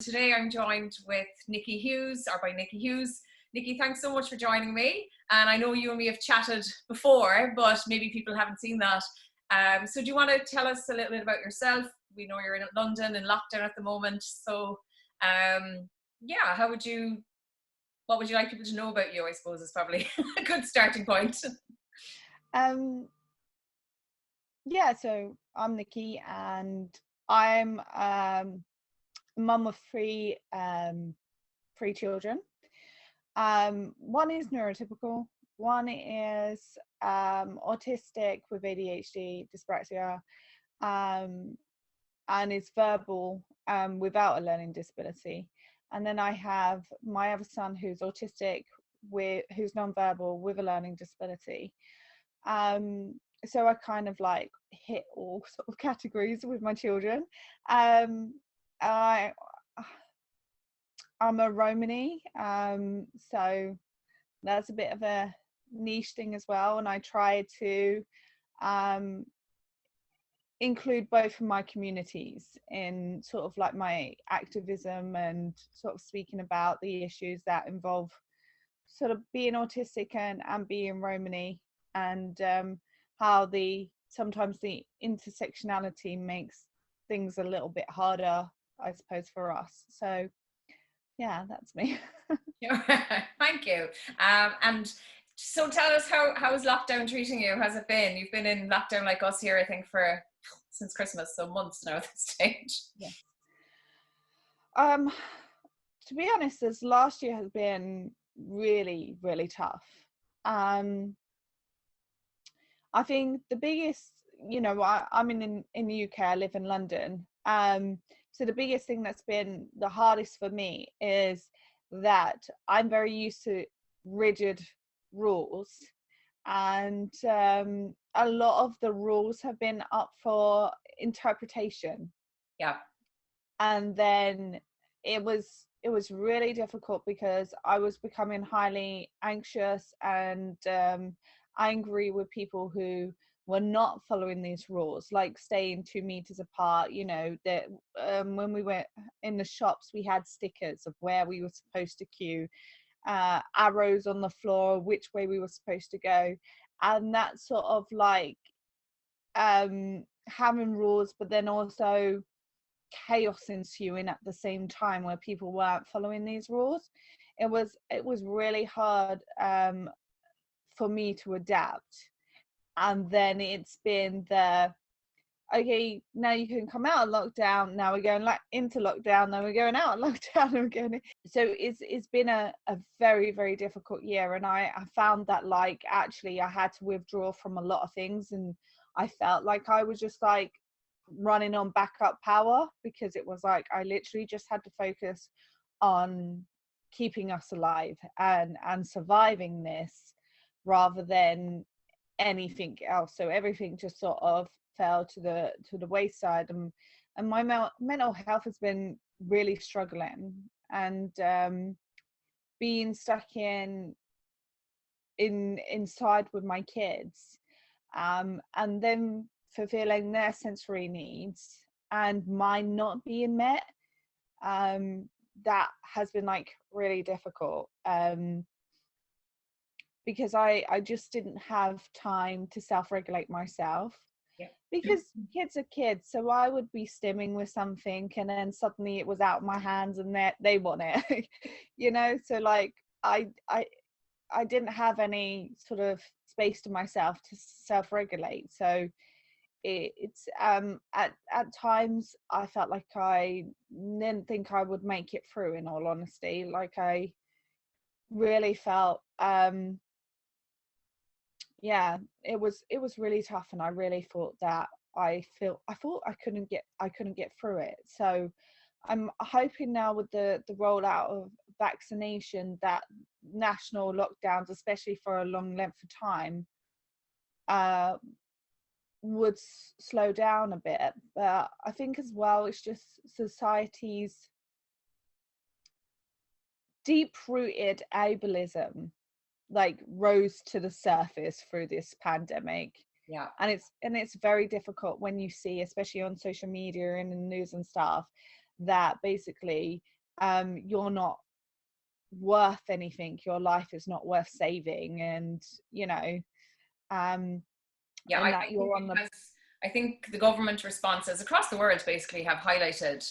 Today I'm joined with Nikki Hughes, or by Nikki Hughes. Nikki, thanks so much for joining me. And I know you and me have chatted before, but maybe people haven't seen that. So do you want to tell us a little bit about yourself? We know you're in London in lockdown at the moment. So yeah, what would you like people to know about you, I suppose, is probably a good starting point. Yeah, so I'm Nikki and I'm mum of three children. One is neurotypical, one is autistic with ADHD, dyspraxia, and is verbal without a learning disability. And then I have my other son who's autistic, who's nonverbal with a learning disability. So I kind of like hit all sort of categories with my children. I'm a Romani, so that's a bit of a niche thing as well, and I try to include both of my communities in sort of like my activism and sort of speaking about the issues that involve sort of being autistic and being Romani, and how sometimes the intersectionality makes things a little bit harder, I suppose, for us. So yeah, that's me. Thank you. And so tell us, how is lockdown treating you? Has it been? You've been in lockdown like us here, I think, since Christmas, so months now at this stage. Yes. To be honest, this last year has been really, really tough. I think the biggest, I'm in the UK, I live in London. So the biggest thing that's been the hardest for me is that I'm very used to rigid rules, and a lot of the rules have been up for interpretation. Yeah. And then it was really difficult because I was becoming highly anxious and angry with people who were not following these rules, like staying 2 meters apart. That when we were in the shops, we had stickers of where we were supposed to queue, arrows on the floor which way we were supposed to go, and that sort of like having rules, but then also chaos ensuing at the same time where people weren't following these rules. It was really hard for me to adapt. And then it's been okay, now you can come out of lockdown, now we're going into lockdown, then we're going out of lockdown, and we're going in. So it's been a very, very difficult year, and I found that like actually I had to withdraw from a lot of things, and I felt like I was just like running on backup power, because it was like I literally just had to focus on keeping us alive and surviving this rather than anything else. So everything just sort of fell to the wayside, and my mental health has been really struggling, and being stuck inside with my kids, and then fulfilling their sensory needs and mine not being met, that has been like really difficult, because I just didn't have time to self-regulate myself. Yeah. Because kids are kids, so I would be stimming with something and then suddenly it was out of my hands and they want it. So like I didn't have any sort of space to myself to self-regulate. So it's at times I felt like I didn't think I would make it through, in all honesty. Like I really felt yeah, it was really tough, and I really thought that I thought I couldn't get through it. So I'm hoping now with the rollout of vaccination that national lockdowns, especially for a long length of time, would slow down a bit. But I think as well it's just society's deep-rooted ableism like rose to the surface through this pandemic. Yeah. And it's very difficult when you see, especially on social media and in the news and stuff, that basically you're not worth anything, your life is not worth saving, and Yeah, and that you're on the I think the government responses across the world basically have highlighted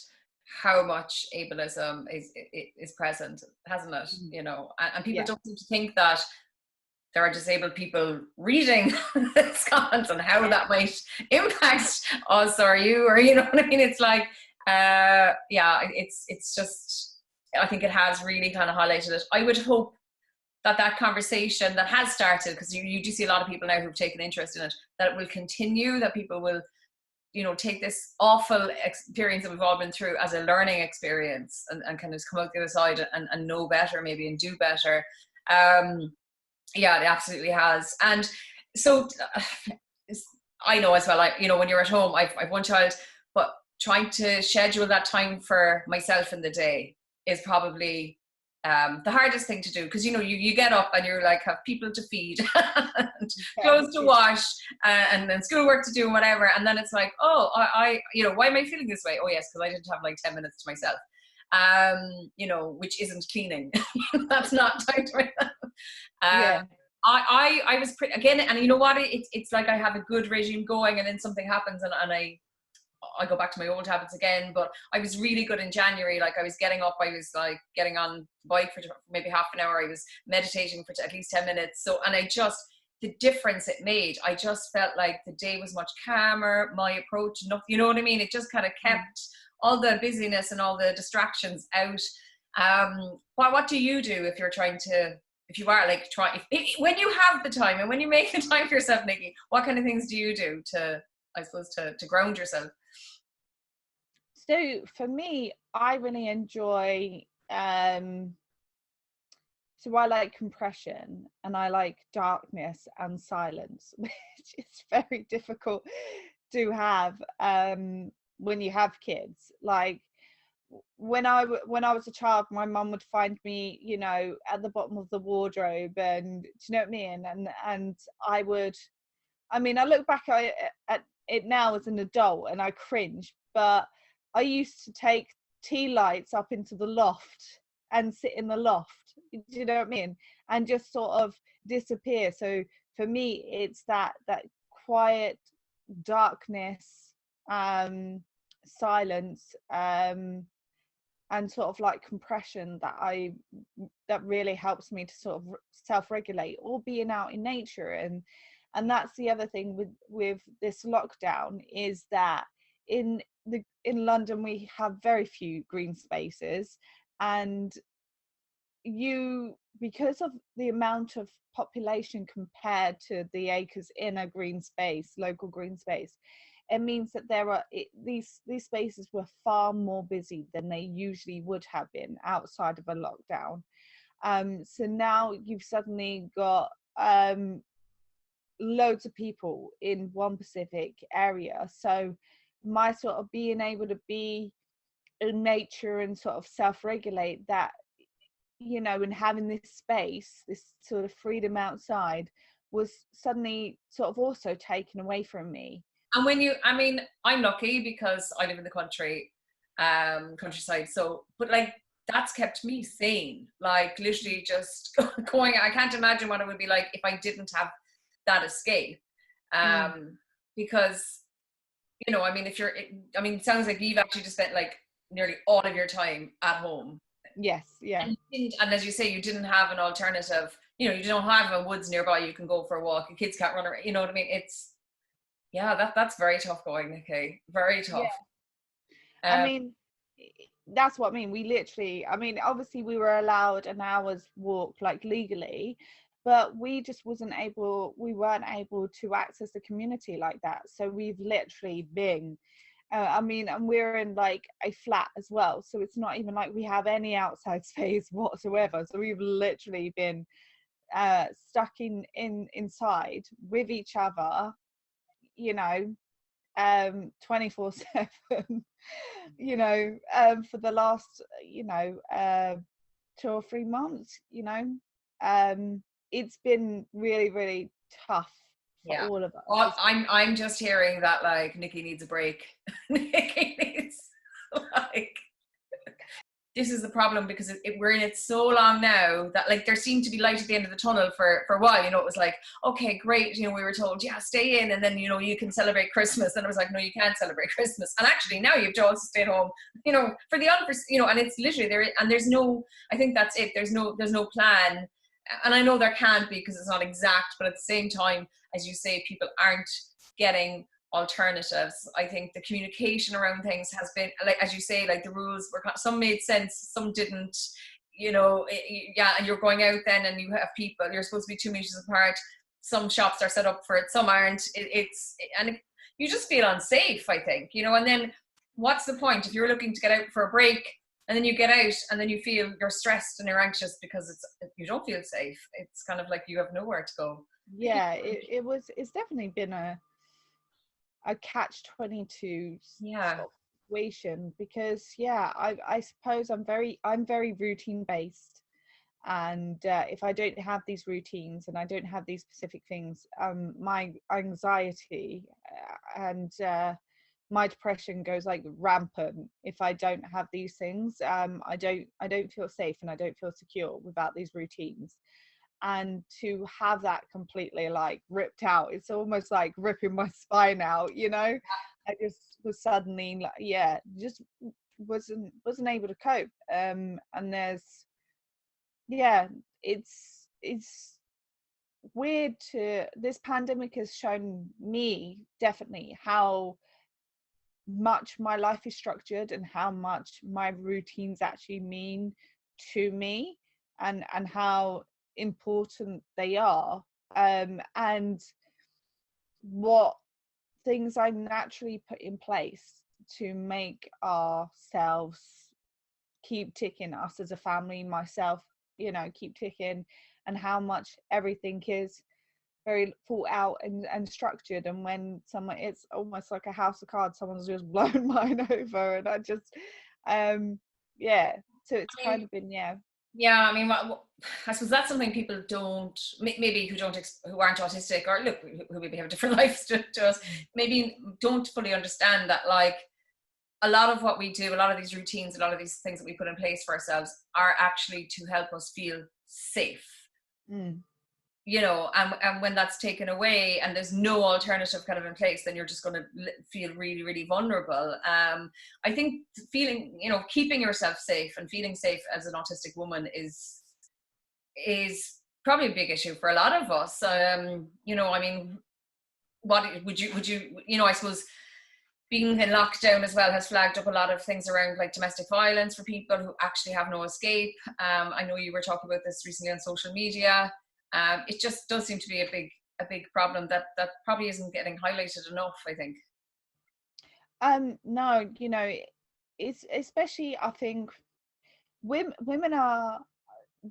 how much ableism is present, hasn't it? And people yeah, don't seem to think that there are disabled people reading this comments and how that might impact us or you, or you know what I mean. It's like it's just, I think it has really kind of highlighted it. I would hope that conversation that has started, because you do see a lot of people now who've taken interest in it, that it will continue, that people will take this awful experience that we've all been through as a learning experience, and kind of come out the other side and know better maybe, and do better. Yeah, it absolutely has. And so I know as well, when you're at home, I've one child, but trying to schedule that time for myself in the day is probably the hardest thing to do, because you get up and you're like, have people to feed and clothes to wash, and then schoolwork to do and whatever, and then it's like, oh, I why am I feeling this way? Oh yes, because I didn't have like 10 minutes to myself, which isn't cleaning. That's not time to myself. yeah, I was again, and you know what, it's like I have a good regime going, and then something happens, and I go back to my old habits again. But I was really good in January. Like, I was getting up, I was like getting on the bike for maybe half an hour, I was meditating for at least 10 minutes. So, and the difference it made, I just felt like the day was much calmer, my approach, you know what I mean? It just kind of kept all the busyness and all the distractions out. What do you do if you're trying to, if you are like when you have the time and when you make the time for yourself, Nikki, what kind of things do you do to, I suppose, to ground yourself? so for me, I really enjoy so I like compression, and I like darkness and silence, which is very difficult to have when you have kids. Like, when I was a child, my mum would find me, at the bottom of the wardrobe, and do you know what I mean? And I look back at it now as an adult, and I cringe, but I used to take tea lights up into the loft and sit in the loft. Do you know what I mean? And just sort of disappear. So for me, it's that quiet darkness, silence, and sort of like compression that really helps me to sort of self-regulate, or being out in nature. And that's the other thing with this lockdown, is that in London we have very few green spaces, and because of the amount of population compared to the acres in a green space, local green space, it means that these spaces were far more busy than they usually would have been outside of a lockdown. So now you've suddenly got loads of people in one specific area. So my sort of being able to be in nature and sort of self-regulate that, and having this space, this sort of freedom outside, was suddenly sort of also taken away from me. And I'm lucky because I live in the countryside. So, but like, that's kept me sane. Like, literally just going, I can't imagine what it would be like if I didn't have that escape. Because, it sounds like you've actually just spent like nearly all of your time at home. Yes, yeah. And as you say, you didn't have an alternative. You don't have a woods nearby you can go for a walk. Your kids can't run around. You know what I mean? That's very tough going, Nikki. Very tough. Yeah. That's what I mean. We literally, obviously we were allowed an hour's walk, like legally, but we weren't able to access the community like that. So we've literally been, and we're in like a flat as well. So it's not even like we have any outside space whatsoever. So we've literally been stuck inside with each other, 24/7, for the last 2 or 3 months. It's been really, really tough for all of us. Well, I'm just hearing that like Nikki needs a break. Nikki needs like this is the problem, because we're in it so long now that like there seemed to be light at the end of the tunnel for a while. You know, it was like, okay, great. You know, we were told, yeah, stay in, and then, you know, you can celebrate Christmas. And it was like, no, you can't celebrate Christmas. And actually now you have to also stay at home, you know, for the you know, and it's literally there. And there's no, I think that's it. There's no plan. And I know there can't be because it's not exact, but at the same time, as you say, people aren't getting alternatives. I think the communication around things has been, like, as you say, like the rules were, some made sense, some didn't, you know. Yeah, and you're going out then and you have people, you're supposed to be 2 meters apart. Some shops are set up for it, some aren't. You just feel unsafe, I think, you know. And then what's the point if you're looking to get out for a break, and then you get out and then you feel you're stressed and you're anxious because you don't feel safe. It's kind of like you have nowhere to go. Yeah, it's definitely been a catch-22 Yeah. sort of situation, because I suppose I'm very routine based, and if I don't have these routines and I don't have these specific things, my anxiety and my depression goes like rampant if I don't have these things. I don't feel safe and I don't feel secure without these routines. And to have that completely like ripped out, it's almost like ripping my spine out, you know. I just was suddenly like, just wasn't able to cope. And there's it's weird to, this pandemic has shown me definitely how much my life is structured and how much my routines actually mean to me, and how important they are, and what things I naturally put in place to make ourselves keep ticking, us as a family, myself, you know, keep ticking, and how much everything is very thought out and structured. And when someone, it's almost like a house of cards, someone's just blown mine over, and I just so it's kind of been Yeah, I mean, I suppose that's something people don't, maybe who aren't autistic, or look, who maybe have different lives to us, maybe don't fully understand that, like, a lot of what we do, a lot of these routines, a lot of these things that we put in place for ourselves are actually to help us feel safe. You know, and when that's taken away and there's no alternative kind of in place, then you're just going to feel really, really vulnerable. I think feeling, you know, keeping yourself safe and feeling safe as an autistic woman is probably a big issue for a lot of us. You know, I mean, what would you, you know, I suppose being in lockdown as well has flagged up a lot of things around like domestic violence for people who actually have no escape. I know you were talking about this recently on social media. It just does seem to be a big problem that probably isn't getting highlighted enough, I think. No, you know, it's especially, I think women are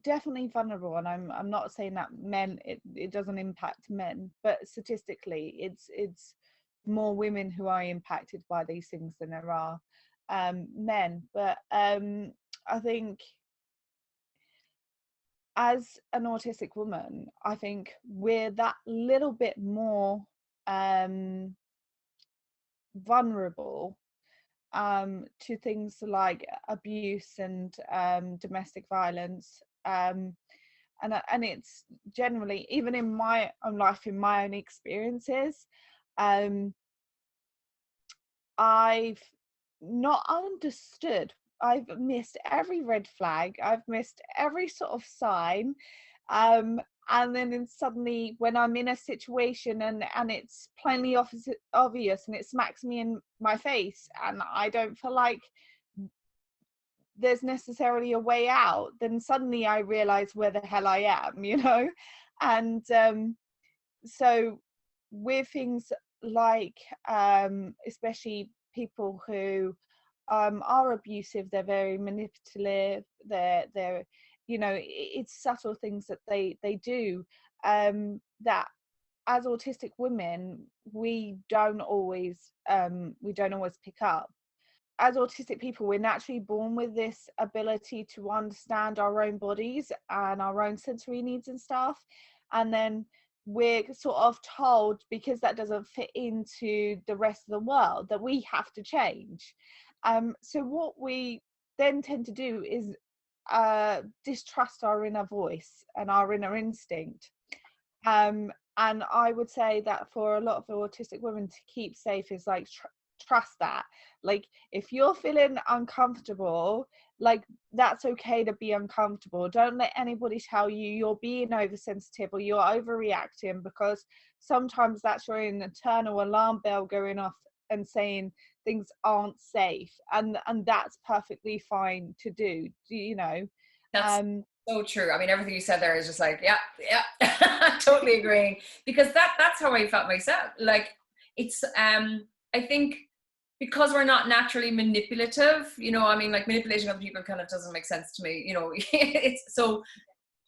definitely vulnerable, and I'm not saying that men, it doesn't impact men, but statistically it's more women who are impacted by these things than there are men. But I think as an autistic woman, I think we're that little bit more vulnerable to things like abuse and domestic violence, and it's generally, even in my own life, in my own experiences, I've not understood. I've missed every red flag. I've missed every sort of sign. And then suddenly when I'm in a situation and it's plainly obvious and it smacks me in my face and I don't feel like there's necessarily a way out, then suddenly I realize where the hell I am, you know. And so with things like especially people who are abusive, they're very manipulative, they're you know, it's subtle things that they do, that as autistic women we don't always pick up. As autistic people, we're naturally born with this ability to understand our own bodies and our own sensory needs and stuff, and then we're sort of told, because that doesn't fit into the rest of the world, that we have to change. So what we then tend to do is distrust our inner voice and our inner instinct. And I would say that for a lot of autistic women, to keep safe is like trust that. Like, if you're feeling uncomfortable, like, that's okay to be uncomfortable. Don't let anybody tell you you're being oversensitive or you're overreacting, because sometimes that's your internal alarm bell going off and saying things aren't safe, and that's perfectly fine to do, you know. That's so true. I mean, everything you said there is just like, yeah, yeah, totally agreeing. Because that's how I felt myself. Like, it's I think because we're not naturally manipulative, you know, I mean, like, manipulating other people kind of doesn't make sense to me, you know. It's so,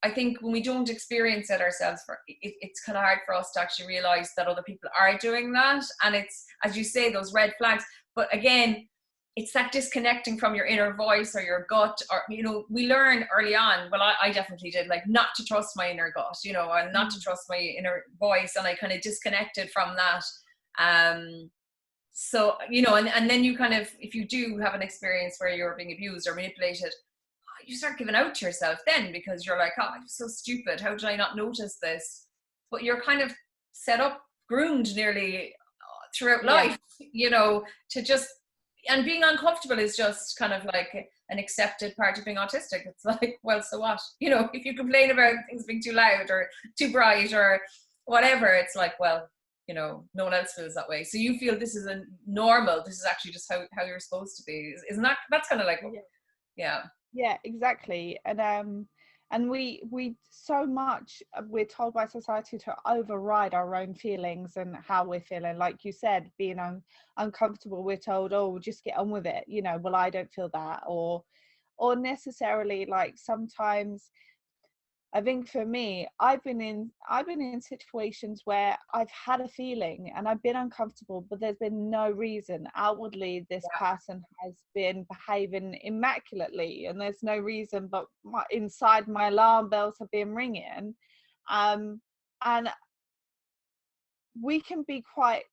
I think when we don't experience it ourselves, it's kind of hard for us to actually realize that other people are doing that. And it's, as you say, those red flags. But again, it's that disconnecting from your inner voice or your gut, or, you know, we learn early on, well, I definitely did, like, not to trust my inner gut, you know, and not to trust my inner voice. And I kind of disconnected from that. So, you know, and then you kind of, if you do have an experience where you're being abused or manipulated, you start giving out to yourself then, because you're like, oh, I'm so stupid. How did I not notice this? But you're kind of set up, groomed nearly throughout life, you know, to just, and being uncomfortable is just kind of like an accepted part of being autistic. It's like, well, so what? You know, if you complain about things being too loud or too bright or whatever, it's like, well, you know, no one else feels that way. So you feel this is a normal, this is actually just how you're supposed to be. Isn't that, that's kind of like, yeah, exactly. And we so much, we're told by society to override our own feelings and how we're feeling. Like you said, being uncomfortable, we're told, oh, just get on with it, you know, well, I don't feel that. Or necessarily, like, sometimes I think for me, I've been in situations where I've had a feeling and I've been uncomfortable, but there's been no reason. Outwardly, this person has been behaving immaculately, and there's no reason, but inside, my alarm bells have been ringing. And we can be quite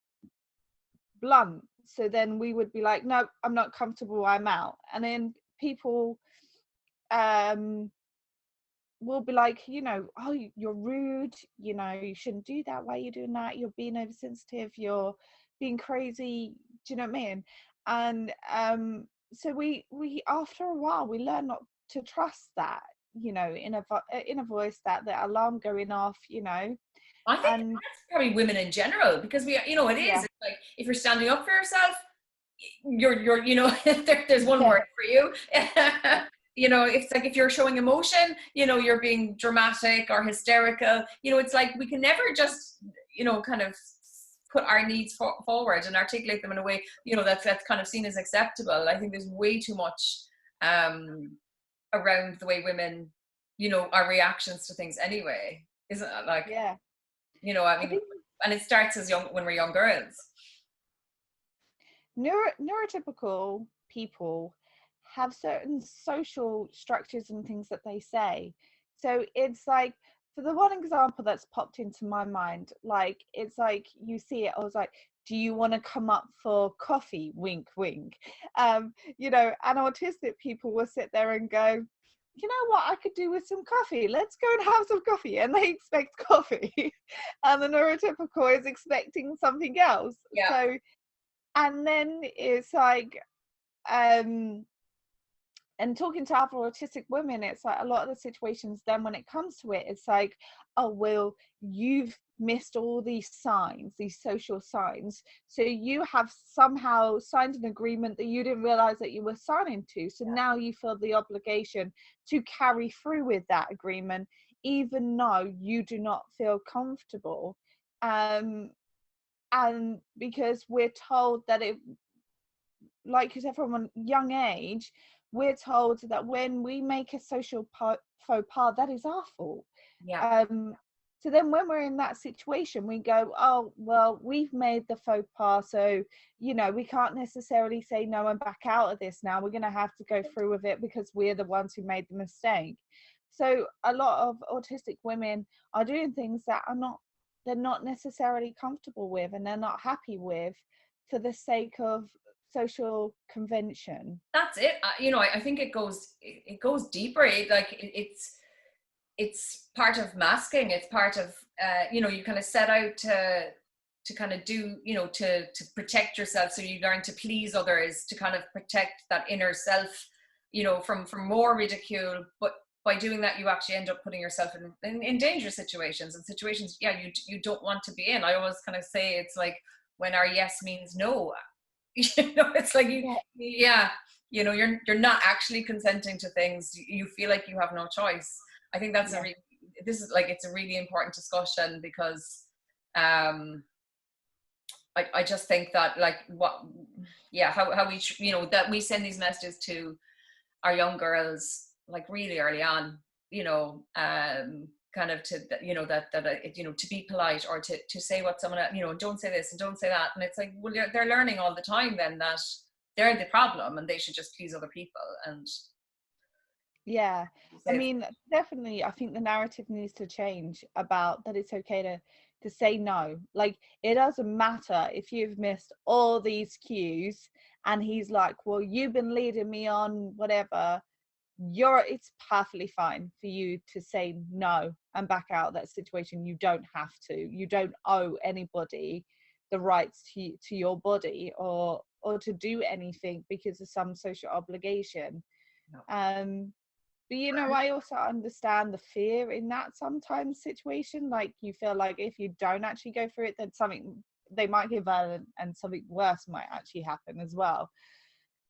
blunt. So then we would be like, no, I'm not comfortable, I'm out. And then people will be like, you know, oh, you're rude, you know, you shouldn't do that, why are you doing that, you're being oversensitive, you're being crazy, do you know what I mean? And so we after a while we learn not to trust that, you know, in a voice, that the alarm going off, you know. I think And that's probably women in general, because we, you know, it is, it's like, if you're standing up for yourself, you're you know, there's one word for you. You know, it's like, if you're showing emotion, you know, you're being dramatic or hysterical, you know, it's like, we can never just, you know, kind of put our needs forward and articulate them in a way, you know, that's kind of seen as acceptable. I think there's way too much around the way women, you know, our reactions to things anyway, isn't it? Like, you know, I mean, and it starts as young, when we're young girls. Neurotypical people have certain social structures and things that they say. So it's like, for the one example that's popped into my mind, like, it's like, you see it, I was like, do you want to come up for coffee, wink wink. You know, and autistic people will sit there and go, you know what, I could do with some coffee, let's go and have some coffee, and they expect coffee. And the neurotypical is expecting something else. So, and then it's like, and talking to other autistic women, it's like, a lot of the situations then, when it comes to it, it's like, oh, well, you've missed all these signs, these social signs, so you have somehow signed an agreement that you didn't realize that you were signing to, so now you feel the obligation to carry through with that agreement, even though you do not feel comfortable. And because we're told that it, like you said, from a young age, we're told that when we make a social faux pas, that is our fault. So then when we're in that situation, we go, oh, well, we've made the faux pas, so, you know, we can't necessarily say no and back out of this now. We're going to have to go through with it because we're the ones who made the mistake. So a lot of autistic women are doing things that they're not necessarily comfortable with, and they're not happy with, for the sake of social convention. That's it. You know, I think it goes deeper. It's part of masking. It's part of, you know, you kind of set out to kind of do, you know, to protect yourself. So you learn to please others, to kind of protect that inner self, you know, from more ridicule. But by doing that, you actually end up putting yourself in dangerous situations, and situations, yeah, you don't want to be in. I always kind of say it's like when our yes means no. You know, it's like yeah, you know, you're not actually consenting to things. You feel like you have no choice. I think that's this is like, it's a really important discussion, because I just think that, like, how we, you know, that we send these messages to our young girls like really early on, you know, kind of to, you know, that you know, to be polite, or to say what someone, you know, don't say this and don't say that. And it's like, well, they're learning all the time then that they're the problem and they should just please other people. And yeah, I mean, definitely, I think the narrative needs to change about that. It's okay to say no. Like, it doesn't matter if you've missed all these cues and he's like, well, you've been leading me on whatever. It's perfectly fine for you to say no and back out of that situation. You don't have to. You don't owe anybody the rights to your body, or to do anything because of some social obligation. No. But, you know, I also understand the fear in that sometimes situation. Like, you feel like if you don't actually go through it, then they might get violent and something worse might actually happen as well.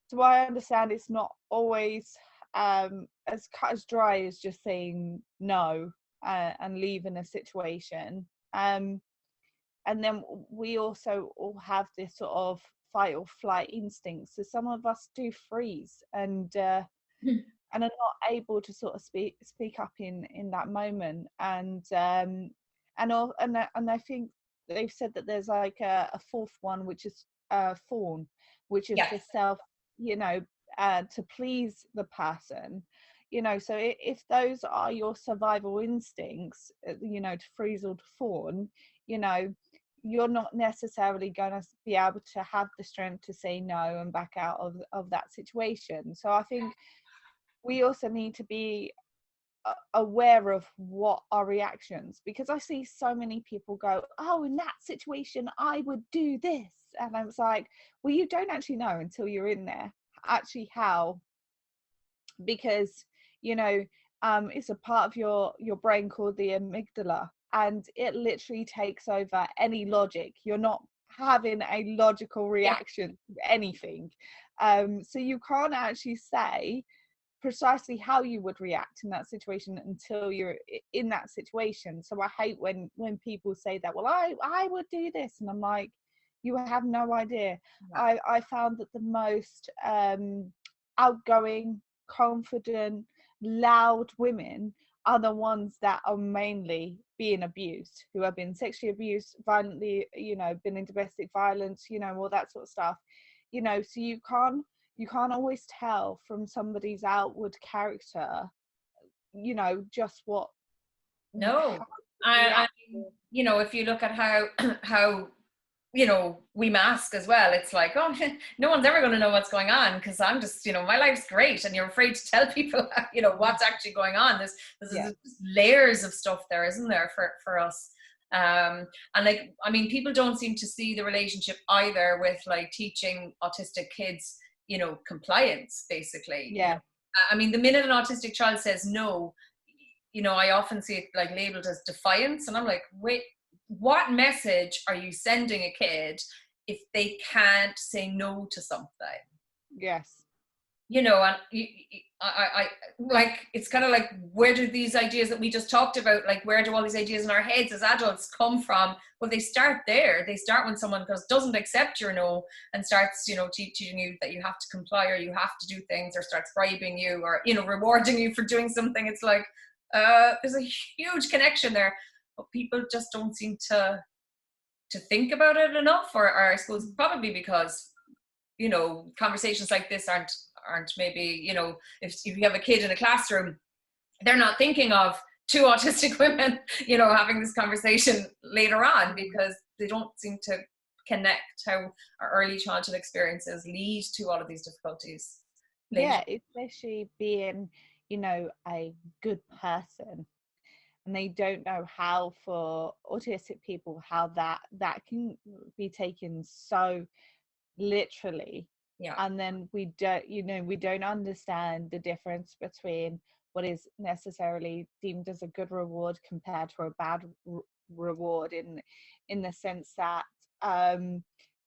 So I understand it's not always as cut as dry as just saying no and leaving a situation. And then we also all have this sort of fight or flight instinct. So some of us do freeze and are not able to sort of speak up in that moment. And I think they've said that there's like a fourth one, which is fawn, which is the self, you know, to please the person, you know. So if those are your survival instincts, you know, to freeze or to fawn, you know, you're not necessarily going to be able to have the strength to say no and back out of that situation. So I think we also need to be aware of what our reactions, because I see so many people go, oh, in that situation I would do this, and I was like, well, you don't actually know until you're in there actually how, because, you know, it's a part of your brain called the amygdala, and it literally takes over any logic. You're not having a logical reaction to anything, so you can't actually say precisely how you would react in that situation until you're in that situation. So I hate when people say that, well, I would do this, and I'm like, you have no idea. I found that the most outgoing, confident, loud women are the ones that are mainly being abused, who have been sexually abused, violently, you know, been in domestic violence, you know, all that sort of stuff, you know. So you can't always tell from somebody's outward character, you know, just what. No, I mean, you know, if you look at how you know, we mask as well, it's like, oh, no one's ever going to know what's going on because I'm just, you know, my life's great, and you're afraid to tell people, you know, what's actually going on. There's layers of stuff there, isn't there, for us. And like, I mean, people don't seem to see the relationship either with like teaching autistic kids, you know, compliance, basically. Yeah. I mean, the minute an autistic child says no, you know, I often see it like labeled as defiance, and I'm like, wait, what message are you sending a kid if they can't say no to something? Yes. You know, and I like, it's kind of like, where do these ideas that we just talked about, like, where do all these ideas in our heads as adults come from? Well, they start there. They start when someone doesn't accept your no and starts, you know, teaching you that you have to comply, or you have to do things, or starts bribing you, or, you know, rewarding you for doing something. It's like, there's a huge connection there, but people just don't seem to think about it enough, or I suppose probably because, you know, conversations like this aren't maybe, you know, if you have a kid in a classroom, they're not thinking of two autistic women, you know, having this conversation later on, because they don't seem to connect how our early childhood experiences lead to all of these difficulties later. Yeah, especially being, you know, a good person, and they don't know how, for autistic people, how that can be taken so literally. Yeah. And then we don't, you know, we don't understand the difference between what is necessarily deemed as a good reward compared to a bad reward, in the sense that,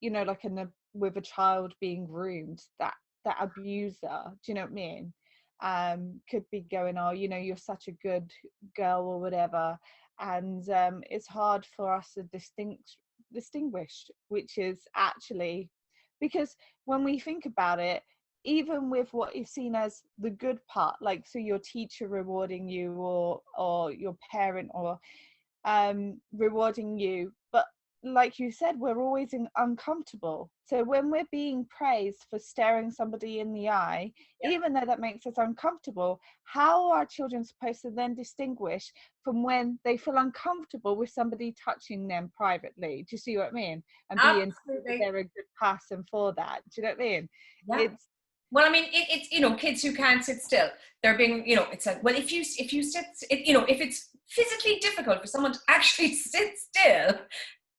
you know, like with a child being groomed, that abuser, do you know what I mean, could be going, oh, you know, you're such a good girl or whatever. And it's hard for us to distinguish which is actually, because when we think about it, even with what is seen as the good part, like, so your teacher rewarding you, or your parent, or rewarding you, but like you said, we're always uncomfortable. So when we're being praised for staring somebody in the eye, Yeah. even though that makes us uncomfortable, how are children supposed to then distinguish from when they feel uncomfortable with somebody touching them privately? Do you see what I mean? And being told that Absolutely. they're a good person for that. Do you know what I mean? Yeah. It's Well, I mean, it's, you know, kids who can't sit still, they're being, you know, it's like, well, if you sit, you know, if it's physically difficult for someone to actually sit still,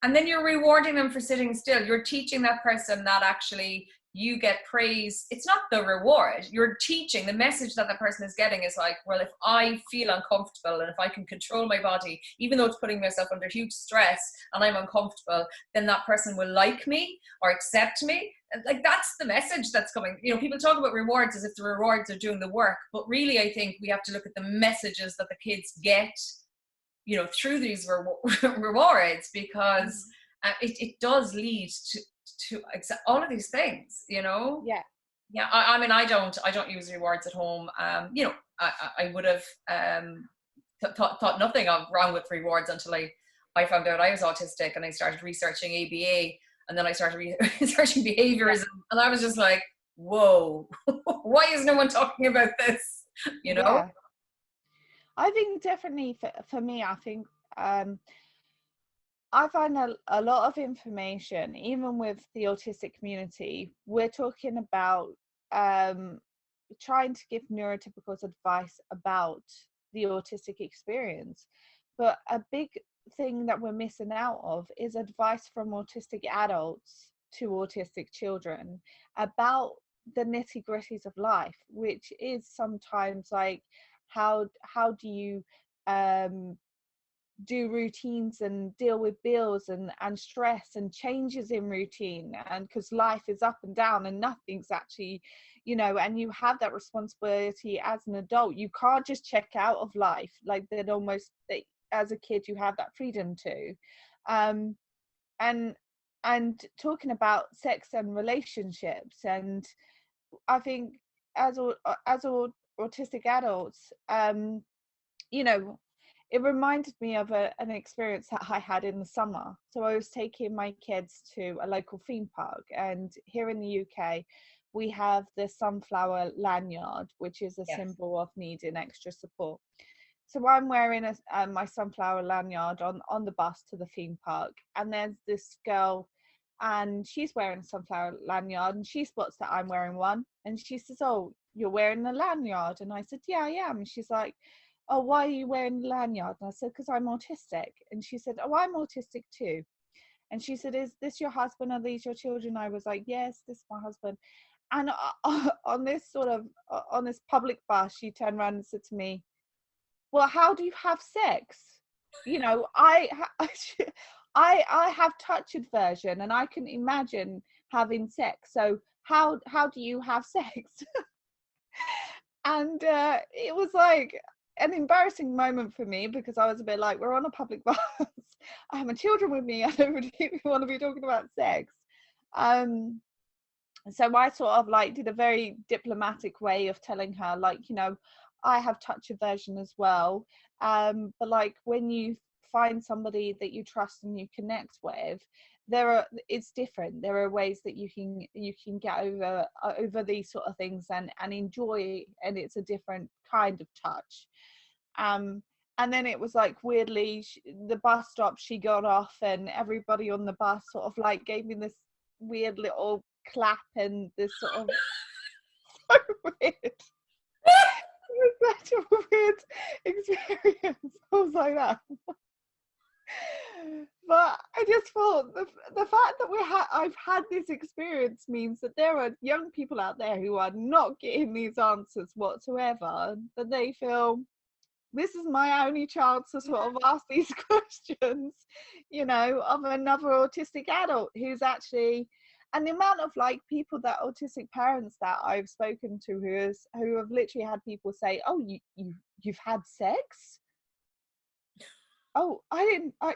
and then you're rewarding them for sitting still, you're teaching that person that actually you get praise. It's not the reward. You're teaching, the message that the person is getting is like, well, if I feel uncomfortable and if I can control my body, even though it's putting myself under huge stress and I'm uncomfortable, then that person will like me or accept me. Like, that's the message that's coming. You know, people talk about rewards as if the rewards are doing the work, but really I think we have to look at the messages that the kids get, you know, through these rewards, because it does lead to all of these things, you know. yeah. Yeah, I mean, I don't use rewards at home. You know, I would have thought nothing of wrong with rewards until I found out I was autistic, and I started researching ABA, and then I started researching behaviorism, and I was just like, whoa, why is no one talking about this, you know? Yeah, I think definitely for me, I think I find a lot of information, even with the autistic community, we're talking about um, trying to give neurotypicals advice about the autistic experience. But a big thing that we're missing out of is advice from autistic adults to autistic children about the nitty gritties of life, which is sometimes like, how do you um do routines and deal with bills and stress and changes in routine, and because life is up and down and nothing's actually, you know, and you have that responsibility as an adult. You can't just check out of life like that, almost that as a kid you have that freedom to. um and talking about sex and relationships, and I think as autistic adults, you know, it reminded me of an experience that I had in the summer. So I was taking my kids to a local theme park, and here in the UK, we have the sunflower lanyard, which is a Yes. symbol of needing extra support. So I'm wearing my sunflower lanyard on the bus to the theme park, and there's this girl, and she's wearing a sunflower lanyard, and she spots that I'm wearing one, and she says, "Oh, you're wearing the lanyard?" And I said, "Yeah, I am." And she's like, "Oh, why are you wearing the lanyard?" And I said, "Because I'm autistic." And she said, "Oh, I'm autistic too." And she said, "Is this your husband? Are these your children?" I was like, "Yes, this is my husband." And on this sort of on this public bus, she turned around and said to me, "Well, how do you have sex?" You know, I have touch aversion, and I can imagine having sex. So how do you have sex? And it was like an embarrassing moment for me, because I was a bit like, we're on a public bus. I have my children with me. I don't really want to be talking about sex. Um, so I sort of like did a very diplomatic way of telling her, like, you know, I have touch aversion as well. But like, when you find somebody that you trust and you connect with, it's different. There are ways that you can get over these sort of things and enjoy, and it's a different kind of touch. and then it was like weirdly the bus stop she got off, and everybody on the bus sort of like gave me this weird little clap and this sort of so weird. It was such a weird experience. I was like that. But I just thought the fact that I've had this experience means that there are young people out there who are not getting these answers whatsoever, that they feel this is my only chance to sort of ask these questions, you know, of another autistic adult who's actually, and the amount of like people that autistic parents that I've spoken to who have literally had people say, oh, you've had sex? Oh, I didn't, I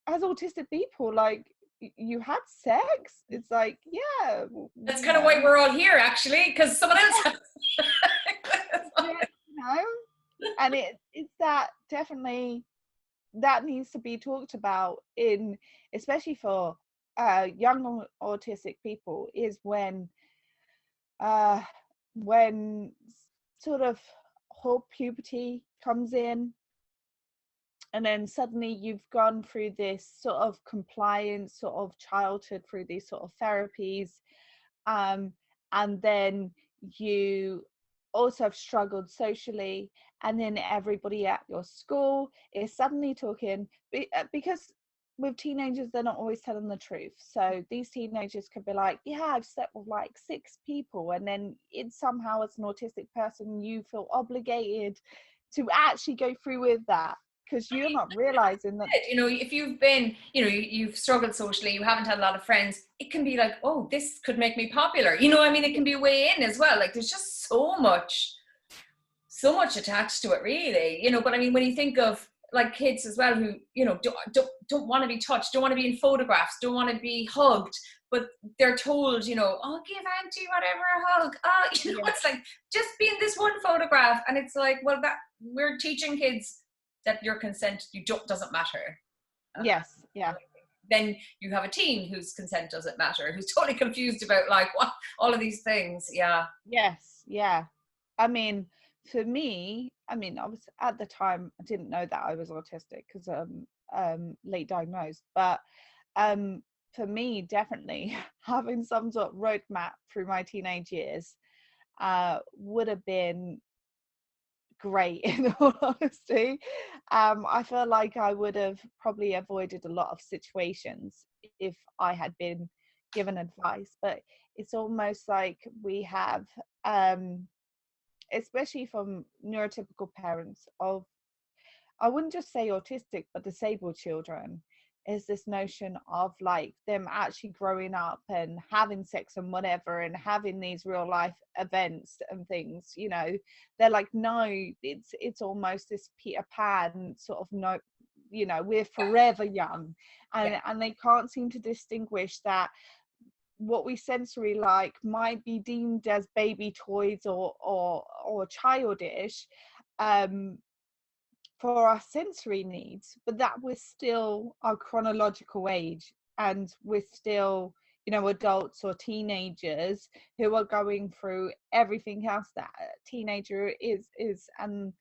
as autistic people, like, you had sex? It's like, yeah. That's kind of why we're all here, actually, because someone else has. Yeah, you know? And it's that definitely, that needs to be talked about in, especially for young autistic people, is when sort of whole puberty comes in, and then suddenly you've gone through this sort of compliance sort of childhood through these sort of therapies, and then you also have struggled socially, and then everybody at your school is suddenly talking, because with teenagers they're not always telling the truth. So these teenagers could be like, yeah, I've slept with like 6 people, and then it's somehow, as an autistic person, you feel obligated to actually go through with that, because you're not realizing that, you know, if you've been, you know, you've struggled socially, you haven't had a lot of friends, it can be like, oh, this could make me popular, you know. I mean, it can be a way in as well. Like, there's just so much attached to it, really, you know. But I mean, when you think of like kids as well who, you know, don't want to be touched, don't want to be in photographs, don't want to be hugged, but they're told, you know, oh, give auntie whatever a hug, you know, it's like, just be in this one photograph, and it's like, well, that we're teaching kids that your consent doesn't matter. yes, yeah. Then you have a teen whose consent doesn't matter, who's totally confused about like what all of these things. Yeah. Yes, yeah. I mean, for me, I mean, I was at the time, I didn't know that I was autistic because late diagnosed, but for me, definitely having some sort of roadmap through my teenage years would have been great, in all honesty. I feel like I would have probably avoided a lot of situations if I had been given advice, but it's almost like we have, especially from neurotypical parents of, I wouldn't just say autistic, but disabled children, is this notion of like them actually growing up and having sex and whatever, and having these real life events and things, you know. They're like, no, it's almost this Peter Pan sort of, no, you know, we're forever young, and they can't seem to distinguish that what we sensory like might be deemed as baby toys or childish, for our sensory needs, but that we're still our chronological age, and we're still, you know, adults or teenagers who are going through everything else that a teenager is. And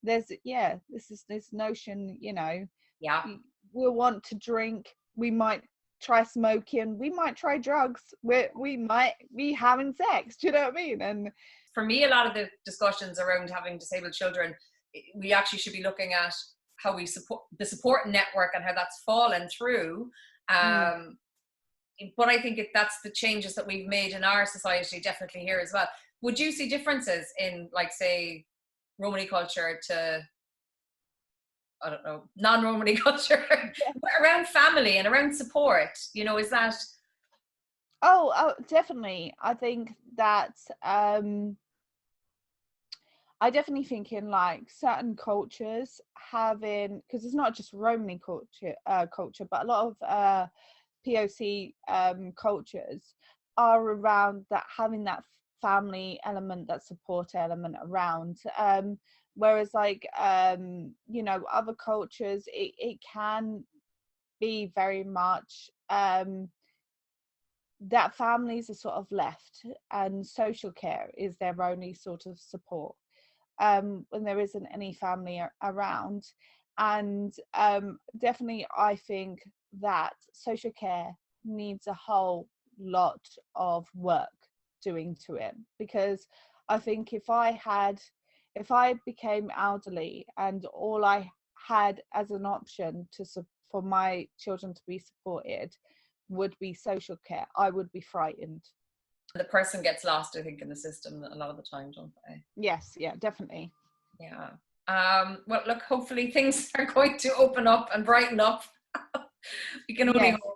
there's, yeah, this is this notion, you know, Yeah. we'll want to drink, we might try smoking, we might try drugs, we might be having sex, do you know what I mean? And For me, a lot of the discussions around having disabled children, we actually should be looking at how we support the support network and how that's fallen through. But I think that's the changes that we've made in our society, definitely here as well. Would you see differences in, like, say, Romani culture to, I don't know, non-Romani culture around family and around support? You know, is that? oh, definitely. I think that I definitely think in like certain cultures having, because it's not just Romani culture, but a lot of POC cultures are around that, having that family element, that support element around. Whereas like, you know, other cultures, it can be very much that families are sort of left and social care is their only sort of support, when there isn't any family around. And definitely I think that social care needs a whole lot of work doing to it, because I think if I became elderly and all I had as an option for my children to be supported would be social care, I would be frightened. The person gets lost, I think, in the system a lot of the time, don't they? Yes, yeah, definitely. Yeah. Well, look, hopefully things are going to open up and brighten up. We can only Yes. hope.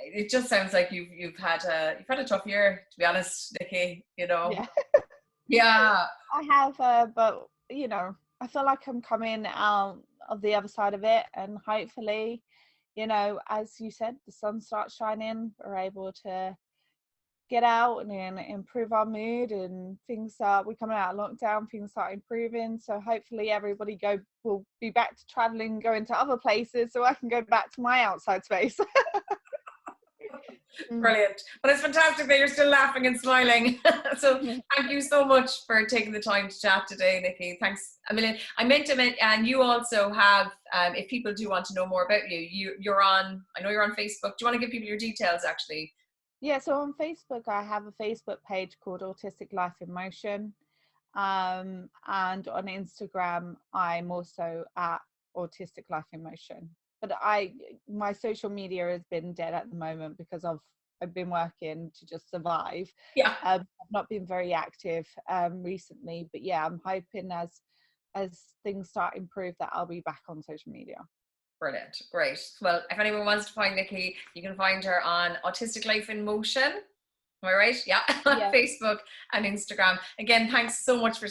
It just sounds like you've had a tough year, to be honest, Nikki. You know. Yeah. Yeah. I have, but you know, I feel like I'm coming out of the other side of it, and hopefully, you know, as you said, the sun starts shining. We're able to get out and improve our mood, and we're coming out of lockdown, things start improving. So hopefully, everybody will be back to traveling, going to other places, so I can go back to my outside space. Brilliant. Well, it's fantastic that you're still laughing and smiling. So thank you so much for taking the time to chat today, Nikki. Thanks a million. I meant to mention, and you also have, if people do want to know more about you, I know you're on Facebook. Do you want to give people your details, actually? Yeah, so on Facebook, I have a Facebook page called Autistic Life in Motion. And on Instagram, I'm also at Autistic Life in Motion. But my social media has been dead at the moment because I've been working to just survive. Yeah. I've not been very active recently, but yeah, I'm hoping as things start to improve that I'll be back on social media. Brilliant. Great. Well, if anyone wants to find Nikki, you can find her on Autistic Life in Motion. Am I right? Yeah. Yeah. Facebook and Instagram. Again, thanks so much for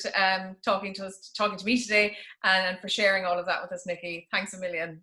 talking to me today, and for sharing all of that with us, Nikki. Thanks a million.